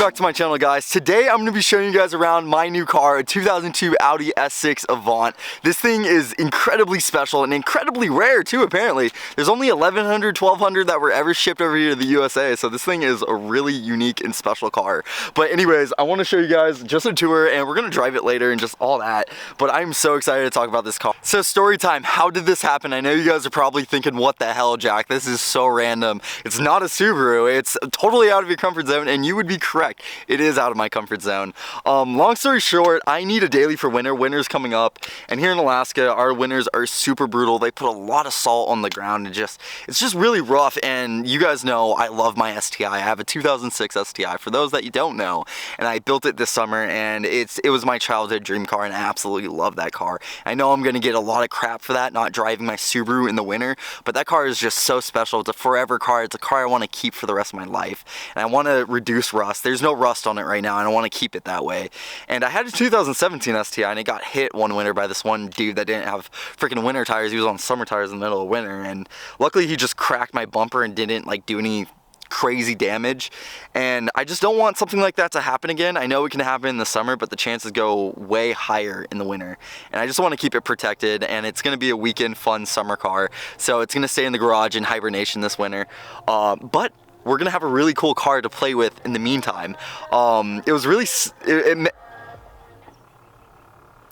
back to my channel, guys. Today I'm going to be showing you guys around my new car, a 2002 Audi S6 Avant. This thing is incredibly special and incredibly rare too, apparently. There's only 1,100, 1,200 that were ever shipped over here to the USA, so this thing is a really unique and special car. But anyways, I want to show you guys just a tour, and we're going to drive it later and just all that. But I'm so excited to talk about this car. So story time, how did this happen? I know you guys are probably thinking, what the hell, Jack? This is so random. It's not a Subaru. It's totally out of your comfort zone, and you would be correct. It is out of my comfort zone. Long story short, I need a daily for winter. Winter's coming up, and here in Alaska, our winters are super brutal. They put a lot of salt on the ground, and it's just really rough. And you guys know I love my STI. I have a 2006 STI, for those that you don't know, and I built it this summer, and it was my childhood dream car, and I absolutely love that car. I know I'm gonna get a lot of crap for that, not driving my Subaru in the winter, but that car is just so special. It's a forever car. It's a car I want to keep for the rest of my life, and I want to reduce rust. There's no rust on it right now, and I want to keep it that way. And I had a 2017 STI, and it got hit one winter by this one dude that didn't have freaking winter tires. He was on summer tires in the middle of winter, and luckily he just cracked my bumper and didn't like do any crazy damage. And I just don't want something like that to happen again. I know it can happen in the summer, but the chances go way higher in the winter, and I just want to keep it protected. And it's going to be a weekend fun summer car, so it's going to stay in the garage in hibernation this winter, but we're gonna have a really cool car to play with in the meantime. It was really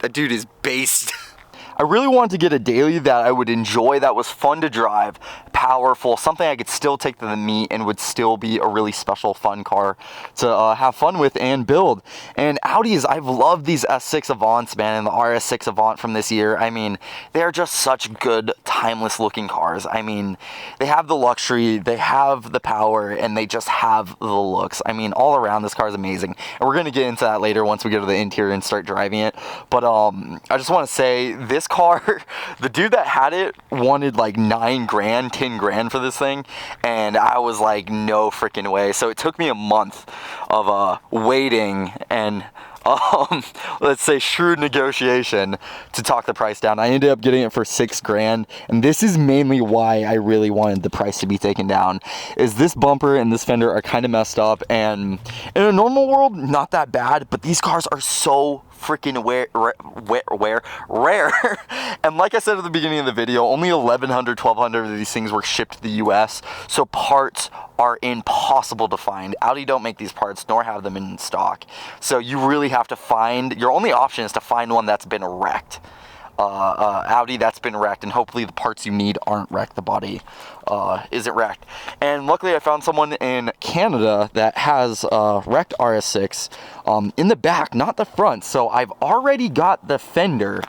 that dude is based. I really wanted to get a daily that I would enjoy, that was fun to drive, powerful, something I could still take to the meet and would still be a really special, fun car to have fun with and build. And Audis, I've loved these S6 Avants, man, and the RS6 Avant from this year. I mean, they're just such good, timeless looking cars. I mean, they have the luxury, they have the power, and they just have the looks. I mean, all around, this car is amazing. And we're gonna get into that later once we go to the interior and start driving it. But I just want to say, this car, the dude that had it wanted like 9 grand, 10 grand for this thing, and I was like, no freaking way. So it took me a month of waiting and let's say shrewd negotiation to talk the price down. I ended up getting it for 6 grand, and this is mainly why I really wanted the price to be taken down, is this bumper and this fender are kind of messed up, and in a normal world, not that bad, but these cars are so freaking rare. And like I said at the beginning of the video, only 1,100, 1,200 of these things were shipped to the US, so parts are impossible to find. Audi don't make these parts, nor have them in stock. So you really have to find, your only option is to find one that's been wrecked. Audi that's been wrecked, and hopefully the parts you need aren't wrecked, the body isn't wrecked. And luckily I found someone in Canada that has wrecked RS6 in the back, not the front. So I've already got the fender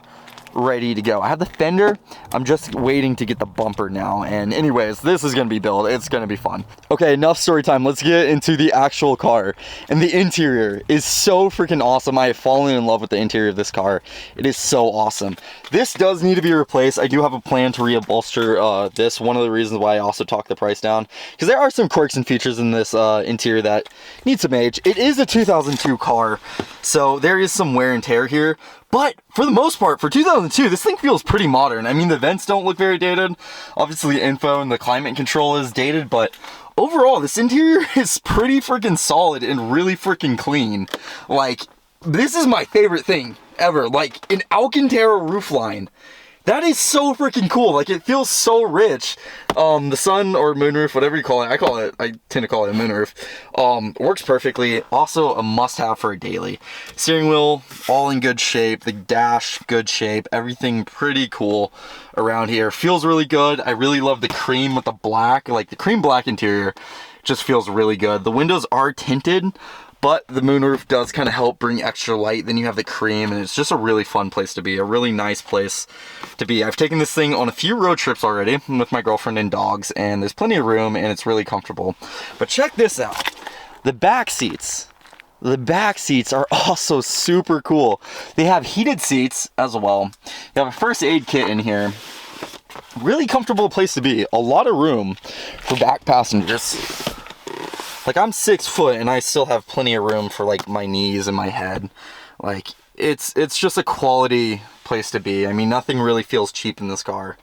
ready to go. I have the fender, I'm just waiting to get the bumper now. And anyways, this is gonna be built, it's gonna be fun. Okay, enough story time, let's get into the actual car. And the interior is so freaking awesome. I have fallen in love with the interior of this car. It is so awesome. This does need to be replaced. I do have a plan to reupholster this. One of the reasons why I also talked the price down, because there are some quirks and features in this interior that need some age. It is a 2002 car, so there is some wear and tear here. But for the most part, for 2002, this thing feels pretty modern. I mean, the vents don't look very dated. Obviously, the info and the climate control is dated, but overall, this interior is pretty freaking solid and really freaking clean. Like, this is my favorite thing ever. Like, an Alcantara roofline. That is so freaking cool. Like, it feels so rich. The sun or moonroof, whatever you call it, I tend to call it a moonroof, works perfectly. Also a must-have for a daily. Steering wheel, all in good shape. The dash, good shape. Everything pretty cool around here. Feels really good. I really love the cream with the black. Like, the cream black interior just feels really good. The windows are tinted, but the moonroof does kind of help bring extra light. Then you have the cream, and it's just a really fun place to be, a really nice place to be. I've taken this thing on a few road trips already with my girlfriend and dogs, and there's plenty of room, and it's really comfortable. But check this out. The back seats. The back seats are also super cool. They have heated seats as well. You have a first aid kit in here. Really comfortable place to be. A lot of room for back passengers. Like, I'm 6 foot and I still have plenty of room for like my knees and my head. Like, it's just a quality place to be. I mean, nothing really feels cheap in this car.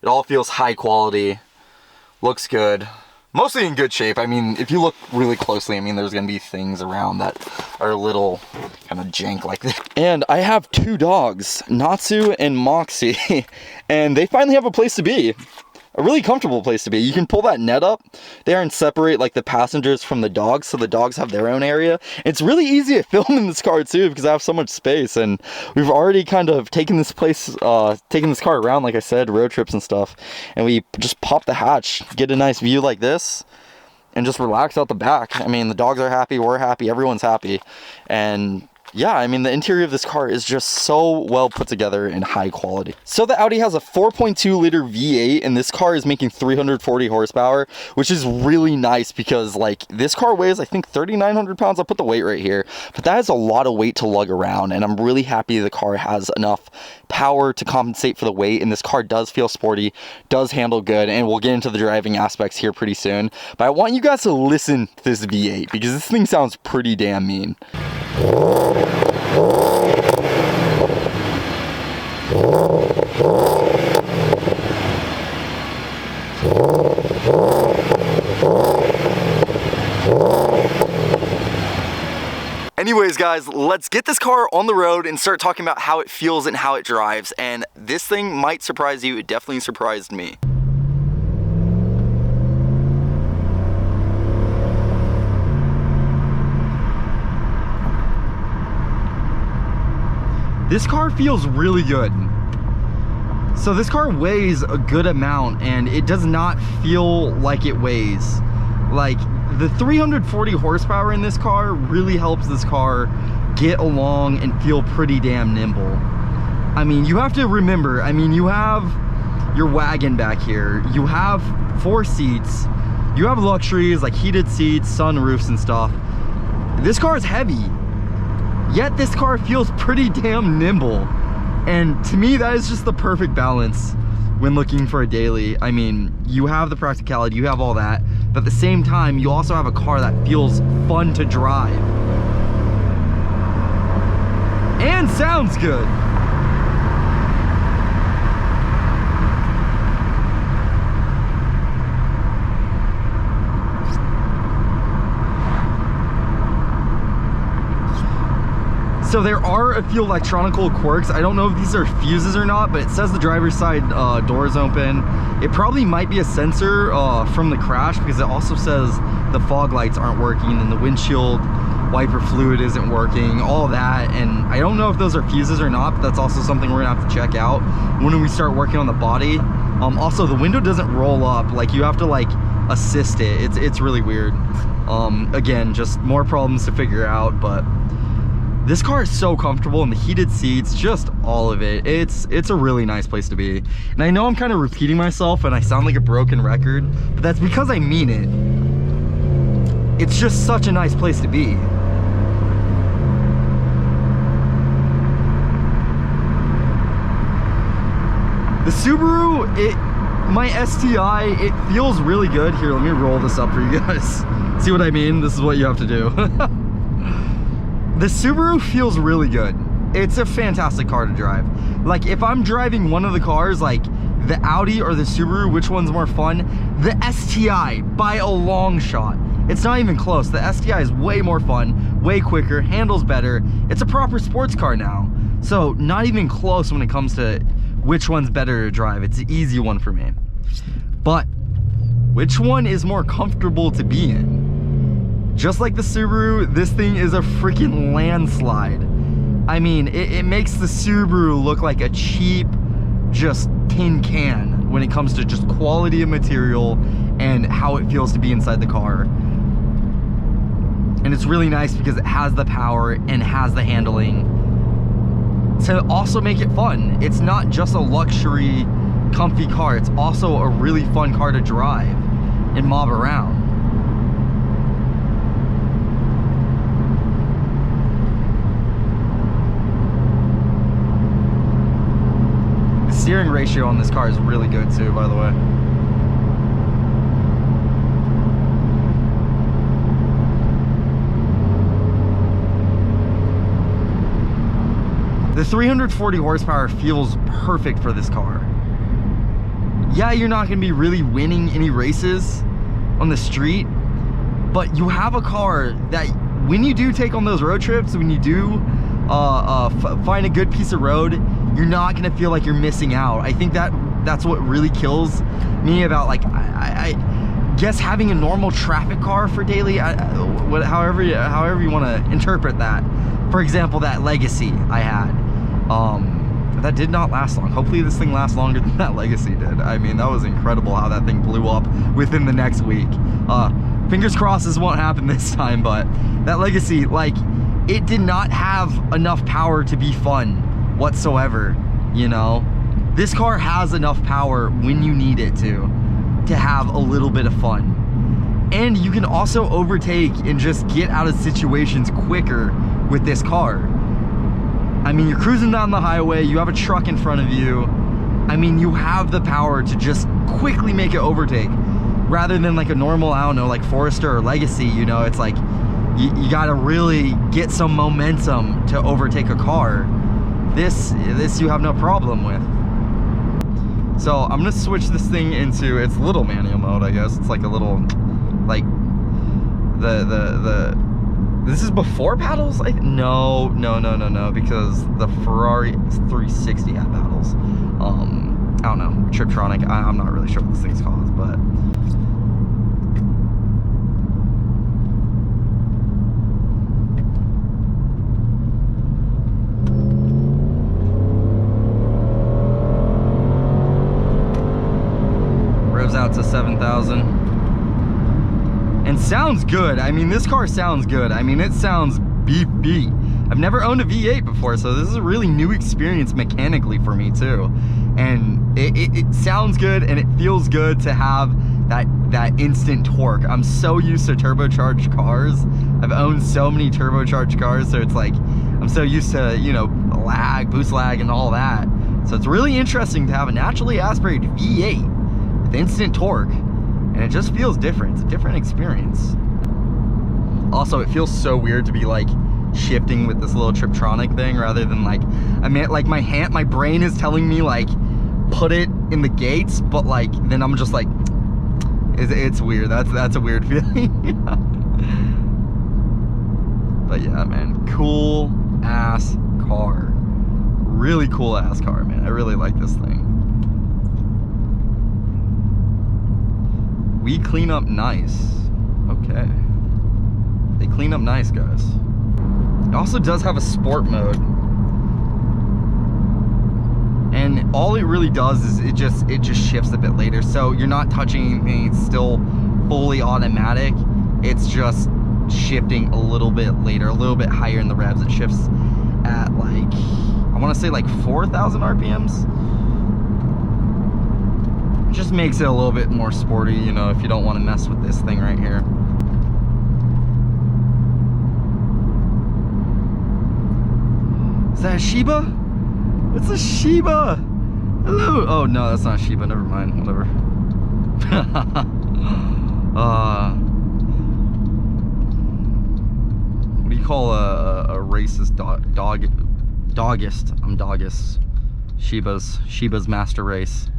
It all feels high quality, looks good, mostly in good shape. I mean, if you look really closely, I mean, there's gonna be things around that are a little kind of jank like this. And I have two dogs, Natsu and Moxie, and they finally have a place to be. A really comfortable place to be. You can pull that net up there and separate like the passengers from the dogs, so the dogs have their own area. It's really easy to film in this car too because I have so much space, and we've already kind of taken this car around, like I said, road trips and stuff, and we just pop the hatch, get a nice view like this, and just relax out the back. I mean, the dogs are happy, we're happy, everyone's happy, and yeah, I mean, the interior of this car is just so well put together and high quality. So the Audi has a 4.2 liter V8, and this car is making 340 horsepower, which is really nice because like this car weighs, I think 3,900 pounds. I'll put the weight right here, but that is a lot of weight to lug around, and I'm really happy the car has enough power to compensate for the weight, and this car does feel sporty, does handle good, and we'll get into the driving aspects here pretty soon. But I want you guys to listen to this V8 because this thing sounds pretty damn mean. Anyways guys, let's get this car on the road and start talking about how it feels and how it drives. And this thing might surprise you. It definitely surprised me. This car feels really good. So this car weighs a good amount, and it does not feel like it weighs. Like, the 340 horsepower in this car really helps this car get along and feel pretty damn nimble. I mean, you have to remember, I mean, you have your wagon back here, you have 4 seats, you have luxuries like heated seats, sunroofs and stuff. This car is heavy, yet this car feels pretty damn nimble. And to me, that is just the perfect balance when looking for a daily. I mean, you have the practicality, you have all that, but at the same time, you also have a car that feels fun to drive. And sounds good. So there are a few electronical quirks. I don't know if these are fuses or not, but it says the driver's side door is open. It probably might be a sensor from the crash because it also says the fog lights aren't working and the windshield wiper fluid isn't working, all that. And I don't know if those are fuses or not, but that's also something we're gonna have to check out when we start working on the body. Also, the window doesn't roll up. Like, you have to like assist it. It's really weird. Again, just more problems to figure out, but this car is so comfortable, and the heated seats, just all of it. It's a really nice place to be. And I know I'm kind of repeating myself and I sound like a broken record, but that's because I mean it. It's just such a nice place to be. The Subaru, my STI, it feels really good. Here, let me roll this up for you guys. See what I mean? This is what you have to do. The Subaru feels really good. It's a fantastic car to drive. Like, if I'm driving one of the cars, like the Audi or the Subaru, which one's more fun? The STI, by a long shot. It's not even close. The STI is way more fun, way quicker, handles better. It's a proper sports car now. So not even close when it comes to which one's better to drive. It's an easy one for me. But which one is more comfortable to be in? Just like the Subaru, this thing is a freaking landslide. I mean, it makes the Subaru look like a cheap, just tin can when it comes to just quality of material and how it feels to be inside the car. And it's really nice because it has the power and has the handling to also make it fun. It's not just a luxury, comfy car. It's also a really fun car to drive and mob around. Steering ratio on this car is really good too, by the way. The 340 horsepower feels perfect for this car. Yeah, you're not gonna be really winning any races, on the street, but you have a car that when you do take on those road trips, when you do find a good piece of road, you're not gonna feel like you're missing out. I think that's what really kills me about, like, I guess having a normal traffic car for daily, however you want to interpret that. For example, that Legacy I had, that did not last long. Hopefully this thing lasts longer than that Legacy did. I mean, that was incredible how that thing blew up within the next week. Fingers crossed this won't happen this time, but that Legacy, like, it did not have enough power to be fun whatsoever, you know? This car has enough power when you need it to have a little bit of fun. And you can also overtake and just get out of situations quicker with this car. I mean, you're cruising down the highway, you have a truck in front of you. I mean, you have the power to just quickly make it overtake. Rather than like a normal, I don't know, like Forester or Legacy, you know, it's like, you gotta really get some momentum to overtake a car. This you have no problem with. So I'm gonna switch this thing into its little manual mode, I guess. It's like a little, like, this is before paddles? No, because the Ferrari 360 had paddles. I don't know, Triptronic, I'm not really sure what this thing's called, but. Out to 7,000 and sounds good. I mean, this car sounds good. I mean, it sounds beefy. I've never owned a V8 before, so this is a really new experience mechanically for me too, and it sounds good and it feels good to have that instant torque. I'm so used to turbocharged cars. I've owned so many turbocharged cars, so it's like I'm so used to, you know, lag, boost lag and all that. So it's really interesting to have a naturally aspirated V8 instant torque, and it just feels different. It's a different experience. Also, it feels so weird to be like shifting with this little Triptronic thing rather than like, I mean, like my brain is telling me like put it in the gates, but like then I'm just like, it's weird. That's a weird feeling. But yeah, man, cool ass car. Really cool ass car, man. I really like this thing. We clean up nice. Okay. They clean up nice, guys. It also does have a sport mode. And all it really does is it just shifts a bit later. So you're not touching anything, it's still fully automatic. It's just shifting a little bit later, a little bit higher in the revs. It shifts at like, I wanna say like 4,000 RPMs. Just makes it a little bit more sporty, you know, if you don't want to mess with this thing right here. Is that a Shiba? It's a Shiba! Hello! Oh no, that's not a Shiba, never mind, whatever. What do you call a racist doggist? I'm doggist. Shiba's master race.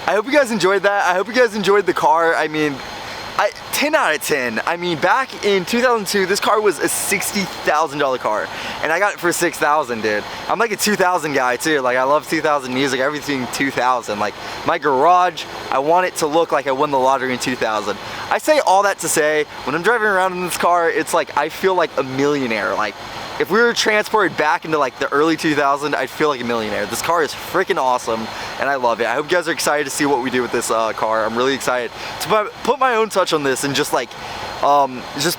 I hope you guys enjoyed that. I hope you guys enjoyed the car. I mean, 10 out of 10. I mean, back in 2002, this car was a $60,000 car, and I got it for $6,000, dude. I'm like a 2000 guy too. Like, I love 2000 music, everything 2000. Like, my garage, I want it to look like I won the lottery in 2000. I say all that to say, when I'm driving around in this car, it's like I feel like a millionaire. Like, if we were transported back into like the early 2000s, I'd feel like a millionaire. This car is freaking awesome, and I love it. I hope you guys are excited to see what we do with this car. I'm really excited to put my own touch on this and just like, just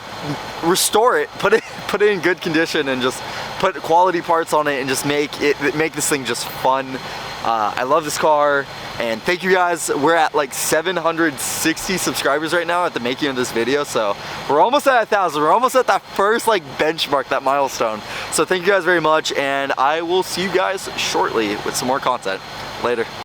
restore it, put it in good condition, and just put quality parts on it, and just make this thing just fun. I love this car, and thank you guys. We're at like 760 subscribers right now at the making of this video, so we're almost at 1,000. We're almost at that first like benchmark, that milestone. So thank you guys very much, and I will see you guys shortly with some more content. Later.